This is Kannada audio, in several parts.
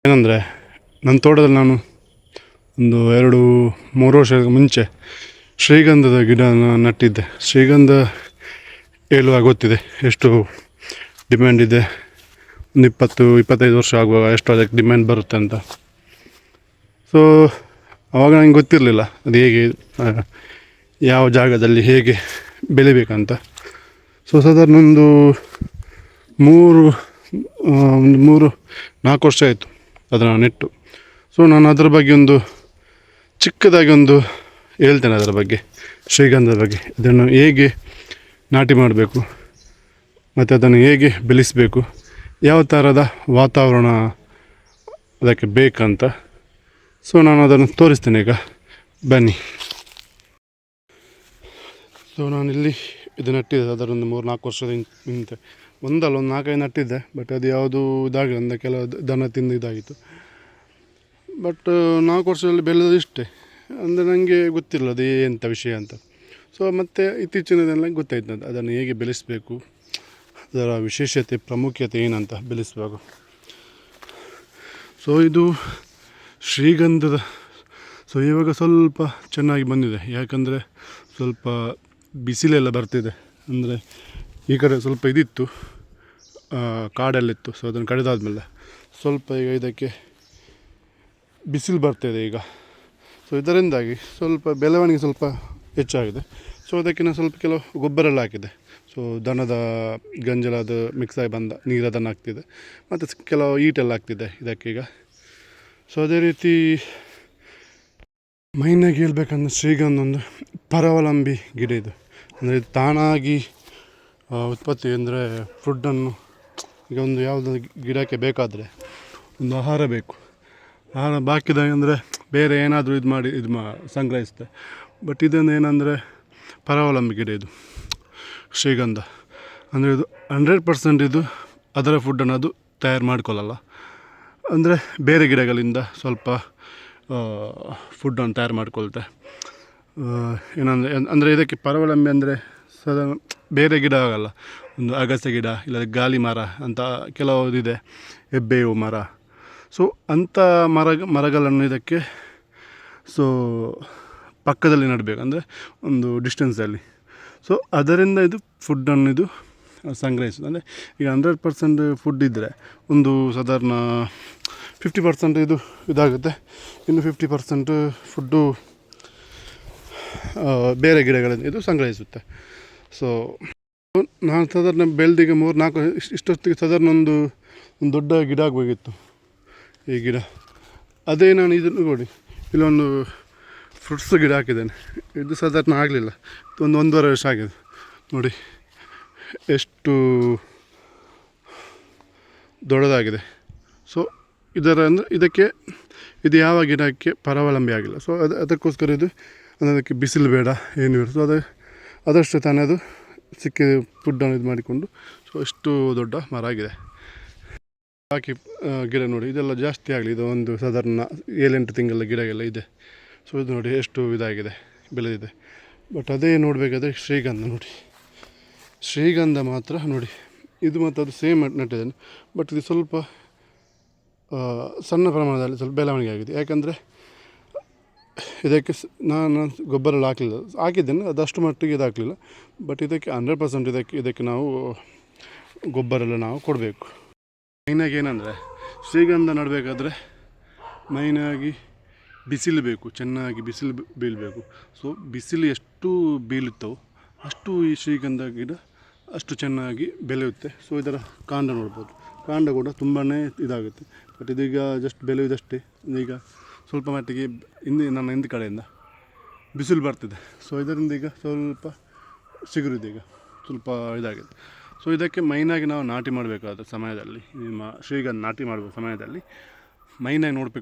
ಏನಂದರೆ ನನ್ನ ತೋಟದಲ್ಲಿ ನಾನು ಒಂದು 2-3 ವರ್ಷದ ಮುಂಚೆ ಶ್ರೀಗಂಧದ ಗಿಡನ ನಟ್ಟಿದ್ದೆ. ಶ್ರೀಗಂಧ ಹೇಳುವಾಗ ಗೊತ್ತಿದೆ ಎಷ್ಟು ಡಿಮ್ಯಾಂಡ್ ಇದೆ. ಒಂದು 20-25 ವರ್ಷ ಆಗುವಾಗ ಎಷ್ಟು ಅದಕ್ಕೆ ಡಿಮ್ಯಾಂಡ್ ಬರುತ್ತೆ ಅಂತ. ಸೊ ಆವಾಗ ನನಗೆ ಗೊತ್ತಿರಲಿಲ್ಲ ಅದು ಹೇಗೆ ಯಾವ ಜಾಗದಲ್ಲಿ ಹೇಗೆ ಬೆಳಿಬೇಕಂತ. ಸೊ ಸಾಧಾರಣ ಒಂದು 3-4 ವರ್ಷ ಆಯಿತು ಅದನ್ನು ನೆಟ್ಟು. ಸೊ ನಾನು ಅದರ ಬಗ್ಗೆ ಒಂದು ಚಿಕ್ಕದಾಗಿ ಒಂದು ಹೇಳ್ತೇನೆ ಅದರ ಬಗ್ಗೆ, ಶ್ರೀಗಂಧದ ಬಗ್ಗೆ. ಇದನ್ನು ಹೇಗೆ ನಾಟಿ ಮಾಡಬೇಕು ಮತ್ತು ಅದನ್ನು ಹೇಗೆ ಬೆಳೆಸಬೇಕು, ಯಾವ ಥರದ ವಾತಾವರಣ ಅದಕ್ಕೆ ಬೇಕಂತ. ಸೊ ನಾನು ಅದನ್ನು ತೋರಿಸ್ತೇನೆ ಈಗ, ಬನ್ನಿ. ಸೊ ನಾನಿಲ್ಲಿ ಇದು ನಟ್ಟಿದ್ದೆ ಅದರೊಂದು 3-4 ವರ್ಷದ ಹಿಂದೆ. ಒಂದು 4-5 ನಟ್ಟಿದ್ದೆ. ಬಟ್ ಅದು ಯಾವುದು ಇದಾಗಲಿಲ್ಲ, ಅಂದರೆ ಕೆಲವು ದನ ತಿಂದು ಇದಾಗಿತ್ತು. ಬಟ್ 4 ವರ್ಷದಲ್ಲಿ ಬೆಳೆದು ಇಷ್ಟೇ. ಅಂದರೆ ನನಗೆ ಗೊತ್ತಿಲ್ಲ ಅದು ಎಂಥ ವಿಷಯ ಅಂತ. ಸೊ ಮತ್ತು ಇತ್ತೀಚಿನದೆಲ್ಲ ಗೊತ್ತಾಯ್ತು ಅದನ್ನು ಹೇಗೆ ಬೆಳೆಸಬೇಕು, ಅದರ ವಿಶೇಷತೆ ಪ್ರಾಮುಖ್ಯತೆ ಏನಂತ ಬೆಳೆಸುವಾಗ. ಸೊ ಇದು ಶ್ರೀಗಂಧದ. ಸೊ ಇವಾಗ ಸ್ವಲ್ಪ ಚೆನ್ನಾಗಿ ಬಂದಿದೆ, ಯಾಕಂದರೆ ಸ್ವಲ್ಪ ಬಿಸಿಲೆಲ್ಲ ಬರ್ತಿದೆ. ಅಂದರೆ ಈ ಕಡೆ ಸ್ವಲ್ಪ ಇದಿತ್ತು, ಕಾಡೆಲ್ಲಿತ್ತು. ಸೊ ಅದನ್ನು ಕಡಿದಾದ್ಮೇಲೆ ಸ್ವಲ್ಪ ಈಗ ಇದಕ್ಕೆ ಬಿಸಿಲು ಬರ್ತಾಯಿದೆ ಈಗ. ಸೊ ಇದರಿಂದಾಗಿ ಸ್ವಲ್ಪ ಬೆಳವಣಿಗೆ ಸ್ವಲ್ಪ ಹೆಚ್ಚಾಗಿದೆ. ಸೊ ಅದಕ್ಕೆ ನಾನು ಸ್ವಲ್ಪ ಕೆಲವು ಗೊಬ್ಬರ ಎಲ್ಲ ಹಾಕಿದೆ. ಸೊ ದನದ ಗಂಜಲ ಅದು ಮಿಕ್ಸ್ ಆಗಿ ಬಂದ ನೀರು ಅದನ್ನು ಹಾಕ್ತಿದೆ, ಮತ್ತು ಕೆಲವು ಈಟೆಲ್ಲ ಆಗ್ತಿದೆ ಇದಕ್ಕೀಗ. ಸೊ ಅದೇ ರೀತಿ ಮೈನಾಗಿ ಹೇಳ್ಬೇಕಂದ್ರೆ ಶ್ರೀಗಂಧ ಒಂದು ಪರಾವಲಂಬಿ ಗಿಡ ಇದು. ಅಂದರೆ ಇದು ತಾನಾಗಿ ಉತ್ಪತ್ತಿ, ಅಂದರೆ ಫುಡ್ಡನ್ನು ಈಗ ಒಂದು ಯಾವುದಾದ್ರು ಗಿಡಕ್ಕೆ ಬೇಕಾದರೆ ಒಂದು ಆಹಾರ ಬೇಕು. ಆಹಾರ ಬಾಕಿದಾಗ ಅಂದರೆ ಬೇರೆ ಏನಾದರೂ ಸಂಗ್ರಹಿಸುತ್ತೆ. ಬಟ್ ಇದನ್ನು ಏನಂದರೆ ಪರಾವಲಂಬಿ ಗಿಡ ಇದು ಶ್ರೀಗಂಧ. ಅಂದರೆ ಇದು 100% ಇದು ಅದರ ಫುಡ್ಡನ್ನು ಅದು ತಯಾರು ಮಾಡ್ಕೊಳ್ಳಲ್ಲ. ಅಂದರೆ ಬೇರೆ ಗಿಡಗಳಿಂದ ಸ್ವಲ್ಪ ಫುಡ್ಡನ್ನು ತಯಾರು ಮಾಡ್ಕೊಳ್ತೆ. ಅಂದರೆ ಇದಕ್ಕೆ ಪರಾವಲಂಬಿ ಅಂದರೆ ಸಾಧಾರಣ ಬೇರೆ ಗಿಡ ಆಗಲ್ಲ. ಒಂದು ಅಗಸೆ ಗಿಡ, ಇಲ್ಲ ಗಾಲಿ ಮರ ಅಂತ ಕೆಲವುದಿದೆ, ಹೆಬ್ಬೇವು ಮರ. ಸೊ ಅಂಥ ಮರಗಳನ್ನು ಇದಕ್ಕೆ ಸೊ ಪಕ್ಕದಲ್ಲಿ ನೆಡಬೇಕು, ಅಂದರೆ ಒಂದು ಡಿಸ್ಟೆನ್ಸಲ್ಲಿ. ಸೊ ಅದರಿಂದ ಇದು ಫುಡ್ಡನ್ನು ಇದು ಸಂಗ್ರಹಿಸೋದು. ಅಂದರೆ ಈಗ 100% ಫುಡ್ ಇದ್ದರೆ ಒಂದು ಸಾಧಾರಣ 50% ಇದಾಗುತ್ತೆ, ಇನ್ನು 50% ಫುಡ್ಡು ಬೇರೆ ಗಿಡಗಳಿಂದ ಇದು ಸಂಗ್ರಹಿಸುತ್ತೆ. ಸೊ ನಾನು ಸಾಧಾರಣ ಬೆಳೆದಿಗೆ 3-4 ಇಷ್ಟೊತ್ತಿಗೆ ಸಾಧಾರಣ ಒಂದು ದೊಡ್ಡ ಗಿಡ ಆಗಬೇಕಿತ್ತು ಈ ಗಿಡ. ಅದೇ ನಾನು ಇದನ್ನು ನೋಡಿ ಇಲ್ಲೊಂದು ಫ್ರೂಟ್ಸ್ ಗಿಡ ಹಾಕಿದ್ದೇನೆ. ಇದು ಸಾಧಾರಣ ಆಗಲಿಲ್ಲ, ಒಂದು 1.5 ವರ್ಷ ಆಗಿದೆ ನೋಡಿ ಎಷ್ಟು ದೊಡ್ಡದಾಗಿದೆ. ಸೊ ಇದಕ್ಕೆ ಇದು ಯಾವ ಗಿಡಕ್ಕೆ ಪರಾವಲಂಬಿ ಆಗಿಲ್ಲ. ಸೊ ಅದಕ್ಕೋಸ್ಕರ ಇದು ಅದಕ್ಕೆ ಬಿಸಿಲು ಬೇಡ, ಏನು ಬೇಡ. ಸೊ ಅದಷ್ಟು ತಾನೇ ಅದು ಸಿಕ್ಕಿದ ಫುಡ್ಡನ್ನು ಇದು ಮಾಡಿಕೊಂಡು ಸೊ ಎಷ್ಟು ದೊಡ್ಡ ಮರ ಆಗಿದೆ. ಬಾಕಿ ಗಿಡ ನೋಡಿ ಇದೆಲ್ಲ ಜಾಸ್ತಿ ಆಗಲಿ, ಇದು ಒಂದು ಸಾಧಾರಣ 7-8 ತಿಂಗಳ ಗಿಡಗೆಲ್ಲ ಇದೆ. ಸೊ ಇದು ನೋಡಿ ಎಷ್ಟು ಇದಾಗಿದೆ, ಬೆಳೆದಿದೆ. ಬಟ್ ಅದೇ ನೋಡಬೇಕಾದ್ರೆ ಶ್ರೀಗಂಧ ನೋಡಿ, ಶ್ರೀಗಂಧ ಮಾತ್ರ ನೋಡಿ ಇದು ಮತ್ತು ಅದು ಸೇಮ್ ನಟ್ಟಿದ್ದೇನೆ. ಬಟ್ ಇದು ಸ್ವಲ್ಪ ಸಣ್ಣ ಪ್ರಮಾಣದಲ್ಲಿ ಸ್ವಲ್ಪ ಬೆಳವಣಿಗೆ ಆಗಿದೆ. ಯಾಕಂದರೆ ಇದಕ್ಕೆ ನಾನು ಗೊಬ್ಬರ ಎಲ್ಲ ಹಾಕಿದ್ದೇನೆ, ಅದಷ್ಟು ಮಟ್ಟಿಗೆ ಇದು ಹಾಕಲಿಲ್ಲ. ಬಟ್ ಇದಕ್ಕೆ 100% ಇದಕ್ಕೆ ನಾವು ಗೊಬ್ಬರ ಎಲ್ಲ ನಾವು ಕೊಡಬೇಕು. ಮೈನಾಗಿ ಏನಂದರೆ ಶ್ರೀಗಂಧ ನಡಬೇಕಾದ್ರೆ ಮೈನಾಗಿ ಬಿಸಿಲು ಬೇಕು, ಚೆನ್ನಾಗಿ ಬಿಸಿಲು ಬೀಳಬೇಕು. ಸೊ ಬಿಸಿಲು ಎಷ್ಟು ಬೀಳುತ್ತವೋ ಅಷ್ಟು ಈ ಶ್ರೀಗಂಧ ಗಿಡ ಅಷ್ಟು ಚೆನ್ನಾಗಿ ಬೆಳೆಯುತ್ತೆ. ಸೊ ಇದರ ಕಾಂಡ ನೋಡ್ಬೋದು, ಕಾಂಡ ಕೂಡ ತುಂಬಾ ಇದಾಗುತ್ತೆ. ಬಟ್ ಇದೀಗ ಜಸ್ಟ್ ಬೆಳೆಯುವುದಷ್ಟೇ. ಈಗ ಸ್ವಲ್ಪ ಮಟ್ಟಿಗೆ ನನ್ನ ಹಿಂದೆ ಕಡೆಯಿಂದ ಬಿಸಿಲು ಬರ್ತಿದೆ. ಸೊ ಇದರಿಂದ ಈಗ ಸ್ವಲ್ಪ ಸಿಗುರಿದೆ, ಈಗ ಸ್ವಲ್ಪ ಇದಾಗಿದೆ. ಸೊ ಇದಕ್ಕೆ ಮೈನಾಗಿ ನಾವು ನಾಟಿ ಮಾಡಬೇಕಾದ ಸಮಯದಲ್ಲಿ, ನಿಮ್ಮ ಶ್ರೀಗಂಧ ನಾಟಿ ಮಾಡುವ ಸಮಯದಲ್ಲಿ ಮೈನಾಗಿ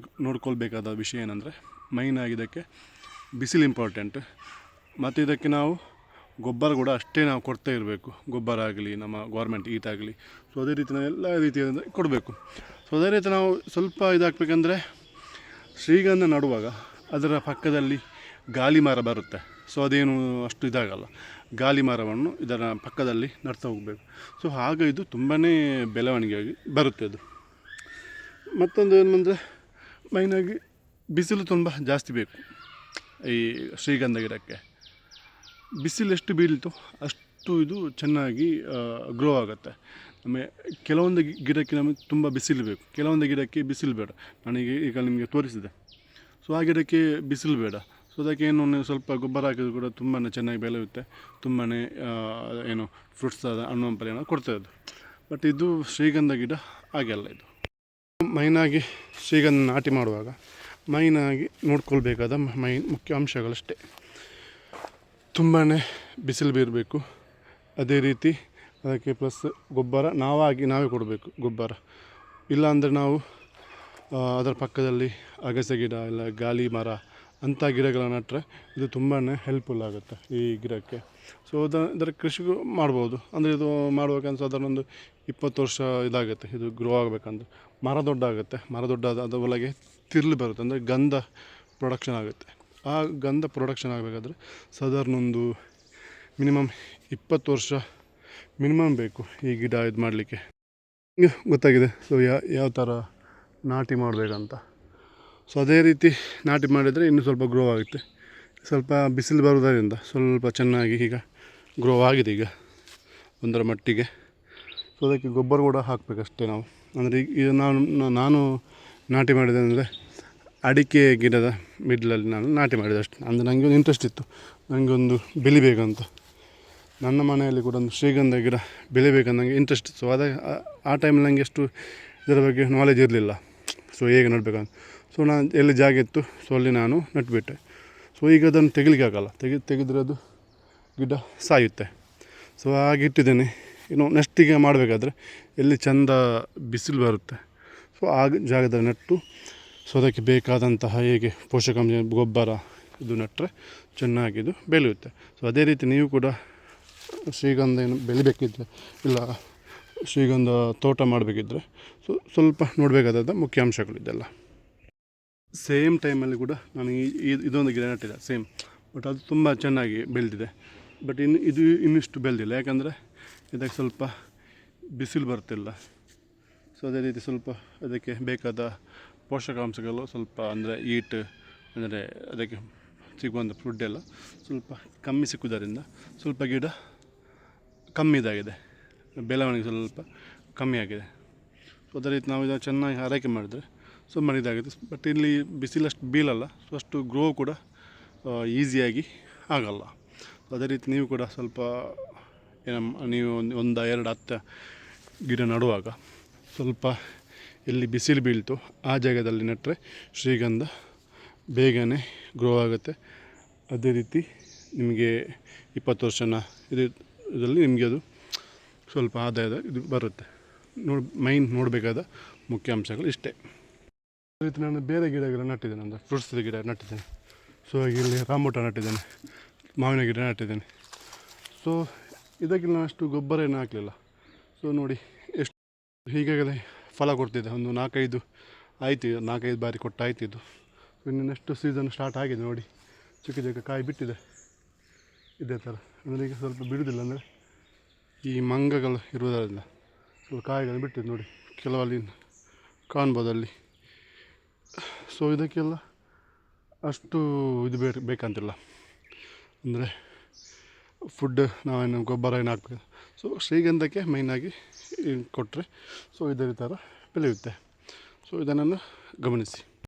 ನೋಡ್ಕೊಳ್ಬೇಕಾದ ವಿಷಯ ಏನಂದರೆ, ಮೈನಾಗಿ ಇದಕ್ಕೆ ಬಿಸಿಲು ಇಂಪಾರ್ಟೆಂಟ್. ಮತ್ತು ಇದಕ್ಕೆ ನಾವು ಗೊಬ್ಬರ ಕೂಡ ಅಷ್ಟೇ ನಾವು ಕೊಡ್ತಾ ಇರಬೇಕು. ಗೊಬ್ಬರ ಆಗಲಿ, ನಮ್ಮ ಗೌರ್ಮೆಂಟ್ ಈಟಾಗಲಿ, ಸೊ ಅದೇ ರೀತಿ ನಾವು ಎಲ್ಲ ರೀತಿಯಿಂದ ಕೊಡಬೇಕು. ಸೊ ಅದೇ ರೀತಿ ನಾವು ಸ್ವಲ್ಪ ಇದಾಗಬೇಕಂದ್ರೆ ಶ್ರೀಗಂಧ ನಡುವಾಗ ಅದರ ಪಕ್ಕದಲ್ಲಿ ಗಾಲಿ ಮರ ಬರುತ್ತೆ. ಸೊ ಅದೇನು ಅಷ್ಟು ಇದಾಗಲ್ಲ, ಗಾಲಿ ಮರವನ್ನು ಇದರ ಪಕ್ಕದಲ್ಲಿ ನಡ್ತಾ ಹೋಗಬೇಕು. ಸೊ ಆಗ ಇದು ತುಂಬಾ ಬೆಳವಣಿಗೆಯಾಗಿ ಬರುತ್ತೆ ಅದು. ಮತ್ತೊಂದು ಏನು ಅಂದರೆ ಮೈನಾಗಿ ಬಿಸಿಲು ತುಂಬ ಜಾಸ್ತಿ ಬೇಕು ಈ ಶ್ರೀಗಂಧ ಗಿಡಕ್ಕೆ. ಬಿಸಿಲು ಎಷ್ಟು ಬೀಳ್ತೋ ಅಷ್ಟು ಇದು ಚೆನ್ನಾಗಿ ಗ್ರೋ ಆಗುತ್ತೆ. ನಮಗೆ ಕೆಲವೊಂದು ಗಿಡಕ್ಕೆ ನಮಗೆ ತುಂಬ ಬಿಸಿಲು ಬೇಕು, ಕೆಲವೊಂದು ಗಿಡಕ್ಕೆ ಬಿಸಿಲು ಬೇಡ. ನನಗೆ ಈಗ ನಿಮಗೆ ತೋರಿಸಿದೆ. ಸೊ ಆ ಗಿಡಕ್ಕೆ ಬಿಸಿಲು ಬೇಡ. ಸೊ ಅದಕ್ಕೆ ಏನು ಸ್ವಲ್ಪ ಗೊಬ್ಬರ ಹಾಕಿದ್ರು ಕೂಡ ತುಂಬಾ ಚೆನ್ನಾಗಿ ಬೆಳೆಯುತ್ತೆ, ತುಂಬಾ ಏನು ಫ್ರೂಟ್ಸ್ ಹಣ್ಣು ಹಂಪಲೆಯನ್ನು ಕೊಡ್ತಾ ಇದ್ದು. ಬಟ್ ಇದು ಶ್ರೀಗಂಧ ಗಿಡ ಹಾಗೆಲ್ಲ. ಇದು ಮೈನಾಗಿ ಶ್ರೀಗಂಧ ನಾಟಿ ಮಾಡುವಾಗ ಮೈನಾಗಿ ನೋಡ್ಕೊಳ್ಬೇಕಾದ ಮುಖ್ಯ ಅಂಶಗಳಷ್ಟೇ. ತುಂಬಾ ಬಿಸಿಲು ಬೀರಬೇಕು, ಅದೇ ರೀತಿ ಅದಕ್ಕೆ ಪ್ಲಸ್ ಗೊಬ್ಬರ ನಾವೇ ಕೊಡಬೇಕು ಗೊಬ್ಬರ. ಇಲ್ಲಾಂದರೆ ನಾವು ಅದರ ಪಕ್ಕದಲ್ಲಿ ಅಗಸೆ ಗಿಡ ಇಲ್ಲ ಗಾಲಿ ಮರ ಅಂಥ ಗಿಡಗಳನ್ನು ನೆಟ್ಟರೆ ಇದು ತುಂಬಾ ಹೆಲ್ಪ್ಫುಲ್ ಆಗುತ್ತೆ ಈ ಗಿಡಕ್ಕೆ. ಸೊ ಇದರ ಕೃಷಿಗೂ ಮಾಡ್ಬೋದು. ಅಂದರೆ ಇದು ಮಾಡುವಾಗಂತ ಸಾಧಾರಣ ಒಂದು 20 ವರ್ಷ ಇದಾಗುತ್ತೆ ಇದು ಗ್ರೋ ಆಗಬೇಕಂದ್ರೆ. ಮರ ದೊಡ್ಡ ಆಗುತ್ತೆ, ಮರ ದೊಡ್ಡ ಅದರ ಒಳಗೆ ತಿರ್ಲು ಬರುತ್ತೆ, ಅಂದರೆ ಗಂಧ ಪ್ರೊಡಕ್ಷನ್ ಆಗುತ್ತೆ. ಆ ಗಂಧ ಪ್ರೊಡಕ್ಷನ್ ಆಗಬೇಕಾದ್ರೆ ಸಾಧಾರಣ ಒಂದು ಮಿನಿಮಮ್ 20 ವರ್ಷ ಮಿನಿಮಮ್ ಬೇಕು ಈ ಗಿಡ ಇದು ಮಾಡಲಿಕ್ಕೆ. ಗೊತ್ತಾಗಿದೆ. ಸೊ ಯಾವ ಥರ ನಾಟಿ ಮಾಡಬೇಕಂತ. ಸೊ ಅದೇ ರೀತಿ ನಾಟಿ ಮಾಡಿದರೆ ಇನ್ನೂ ಸ್ವಲ್ಪ ಗ್ರೋ ಆಗುತ್ತೆ. ಸ್ವಲ್ಪ ಬಿಸಿಲು ಬರುವುದರಿಂದ ಸ್ವಲ್ಪ ಚೆನ್ನಾಗಿ ಈಗ ಗ್ರೋ ಆಗಿದೆ ಈಗ ಒಂದರ ಮಟ್ಟಿಗೆ. ಸೊ ಅದಕ್ಕೆ ಗೊಬ್ಬರ ಕೂಡ ಹಾಕಬೇಕಷ್ಟೇ ನಾವು. ಅಂದರೆ ಈಗ ನಾನು ನಾಟಿ ಮಾಡಿದೆ ಅಂದರೆ ಅಡಿಕೆ ಗಿಡದ ಮಿಡ್ಲಲ್ಲಿ ನಾನು ನಾಟಿ ಮಾಡಿದೆ ಅಷ್ಟೇ. ಅಂದರೆ ನನಗೆ ಒಂದು ಇಂಟ್ರೆಸ್ಟ್ ಇತ್ತು, ನನಗೆ ಒಂದು ಬೆಳಿಬೇಕಂತ. ನನ್ನ ಮನೆಯಲ್ಲಿ ಕೂಡ ಒಂದು ಶ್ರೀಗಂಧ ಗಿಡ ಬೆಳಿಬೇಕಂತ ನನಗೆ ಇಂಟ್ರೆಸ್ಟ್ ಇತ್ತು. ಸೊ ಆ ಟೈಮಲ್ಲಿ ನನಗೆ ಅಷ್ಟು ಇದರ ಬಗ್ಗೆ ನಾಲೆಜ್ ಇರಲಿಲ್ಲ. ಸೊ ಹೇಗೆ ನಡಬೇಕಂತ. ಸೊ ನಾನು ಎಲ್ಲಿ ಜಾಗ ಇತ್ತು ಸೊ ಅಲ್ಲಿ ನಾನು ನಟ್ಬಿಟ್ಟೆ. ಸೊ ಈಗ ಅದನ್ನು ತೆಗಿಲಿಕ್ಕೆ ಆಗಲ್ಲ, ತೆಗೆದ್ರೆ ಅದು ಗಿಡ ಸಾಯುತ್ತೆ. ಸೊ ಹಾಗೆ ಇಟ್ಟಿದ್ದೇನೆ. ಇನ್ನು ನೆಕ್ಸ್ಟಿಗೆ ಮಾಡಬೇಕಾದ್ರೆ ಎಲ್ಲಿ ಚೆಂದ ಬಿಸಿಲು ಬರುತ್ತೆ ಸೊ ಆ ಜಾಗದಲ್ಲಿ ನೆಟ್ಟು ಸೊ ಅದಕ್ಕೆ ಬೇಕಾದಂತಹ ಹೇಗೆ ಪೋಷಕಾಂಶ ಗೊಬ್ಬರ ಇದು ನೆಟ್ಟರೆ ಚೆನ್ನಾಗಿದು ಬೆಳೆಯುತ್ತೆ. ಸೊ ಅದೇ ರೀತಿ ನೀವು ಕೂಡ ಶ್ರೀಗಂಧ ಏನು ಬೆಳಿಬೇಕಿದ್ರೆ ಇಲ್ಲ ಶ್ರೀಗಂಧ ತೋಟ ಮಾಡಬೇಕಿದ್ರೆ ಸೊ ಸ್ವಲ್ಪ ನೋಡಬೇಕಾದ ಮುಖ್ಯಾಂಶಗಳಿದೆಲ್ಲ. ಸೇಮ್ ಟೈಮಲ್ಲಿ ಕೂಡ ನಾನು ಇದೊಂದು ಗಿಡ ನೆಟ್ಟಿದ್ದೆ ಸೇಮ್. ಬಟ್ ಅದು ತುಂಬ ಚೆನ್ನಾಗಿ ಬೆಳೆದಿದೆ. ಬಟ್ ಇನ್ನಿಷ್ಟು ಬೆಳೆದಿಲ್ಲ, ಯಾಕಂದರೆ ಇದಕ್ಕೆ ಸ್ವಲ್ಪ ಬಿಸಿಲು ಬರ್ತಿಲ್ಲ. ಸೊ ಅದೇ ರೀತಿ ಸ್ವಲ್ಪ ಅದಕ್ಕೆ ಬೇಕಾದ ಪೋಷಕಾಂಶಗಳು ಸ್ವಲ್ಪ ಅಂದರೆ ಅಂದರೆ ಅದಕ್ಕೆ ಸಿಗುವಂಥ ಫುಡ್ ಎಲ್ಲ ಸ್ವಲ್ಪ ಕಮ್ಮಿ ಸಿಕ್ಕುವುದರಿಂದ ಸ್ವಲ್ಪ ಗಿಡ ಕಮ್ಮಿ ಇದಾಗಿದೆ, ಬೆಳವಣಿಗೆ ಸ್ವಲ್ಪ ಕಮ್ಮಿ ಆಗಿದೆ. ಸೊ ಅದೇ ರೀತಿ ನಾವು ಇದನ್ನು ಚೆನ್ನಾಗಿ ಆರೈಕೆ ಮಾಡಿದರೆ ಸುಮ್ಮನೆ ಇದಾಗಿದೆ. ಬಟ್ ಇಲ್ಲಿ ಬಿಸಿಲಷ್ಟು ಬೀಳಲ್ಲ, ಸೊ ಅಷ್ಟು ಗ್ರೋ ಕೂಡ ಈಸಿಯಾಗಿ ಆಗಲ್ಲ. ಅದೇ ರೀತಿ ನೀವು ಕೂಡ ಸ್ವಲ್ಪ ನೀವು 1-2 ಹತ್ತು ಗಿಡ ನಡುವಾಗ ಸ್ವಲ್ಪ ಎಲ್ಲಿ ಬಿಸಿಲು ಬೀಳ್ತೋ ಆ ಜಾಗದಲ್ಲಿ ನೆಟ್ಟರೆ ಶ್ರೀಗಂಧ ಬೇಗನೆ ಗ್ರೋ ಆಗುತ್ತೆ. ಅದೇ ರೀತಿ ನಿಮಗೆ 20 ವರ್ಷನ ಇದರಲ್ಲಿ ನಿಮಗೆ ಅದು ಸ್ವಲ್ಪ ಆದಾಯದ ಇದು ಬರುತ್ತೆ. ನೋಡಬೇಕಾದ ಮುಖ್ಯ ಅಂಶಗಳು ಇಷ್ಟೇ. ಅದೇ ರೀತಿ ನಾನು ಬೇರೆ ಗಿಡಗಳು ನಟ್ಟಿದ್ದೇನೆ, ಅಂದರೆ ಫ್ರೂಟ್ಸ್ ಗಿಡ ನಟ್ಟಿದ್ದೇನೆ. ಸೊ ಇಲ್ಲಿ ರಾಂಬೂಟ ನಟ್ಟಿದ್ದೇನೆ, ಮಾವಿನ ಗಿಡ ನಟ್ಟಿದ್ದೇನೆ. ಸೊ ಇದಕ್ಕೆ ನಾನು ಅಷ್ಟು ಗೊಬ್ಬರ ಏನು ಹಾಕಲಿಲ್ಲ. ಸೊ ನೋಡಿ ಎಷ್ಟು ಹೀಗಾಗಲೇ ಫಲ ಕೊಡ್ತಿದ್ದೆ. ಒಂದು 4-5 ಬಾರಿ ಕೊಟ್ಟಾಯ್ತಿದ್ದು. ಇನ್ನು ನೆಕ್ಸ್ಟ್ ಸೀಸನ್ ಸ್ಟಾರ್ಟ್ ಆಗಿದೆ ನೋಡಿ, ಚಿಕ್ಕ ಕಾಯಿ ಬಿಟ್ಟಿದೆ ಇದೇ ಥರ. ಅಂದರೆ ಈಗ ಸ್ವಲ್ಪ ಬಿಡುವುದಿಲ್ಲ, ಅಂದರೆ ಈ ಮಂಗಗಳು ಇರುವುದರಿಂದ ಸ್ವಲ್ಪ ಕಾಯಿಗಳು ಬಿಟ್ಟಿದೆ ನೋಡಿ, ಕೆಲವಲ್ಲಿ ಕಾಣ್ಬೋದು ಅಲ್ಲಿ. ಸೊ ಇದಕ್ಕೆಲ್ಲ ಅಷ್ಟು ಇದು ಬೇಕಂತಿಲ್ಲ, ಅಂದರೆ ಫುಡ್ ನಾವೇನು ಗೊಬ್ಬರ ಏನು ಹಾಕ್ಬೇಕು. ಸೊ ಶ್ರೀಗಂಧಕ್ಕೆ ಮೈನಾಗಿ ಕೊಟ್ಟರೆ ಸೊ ಇದೇ ಥರ ಬೆಳೆಯುತ್ತೆ. ಸೊ ಇದನ್ನು ಗಮನಿಸಿ.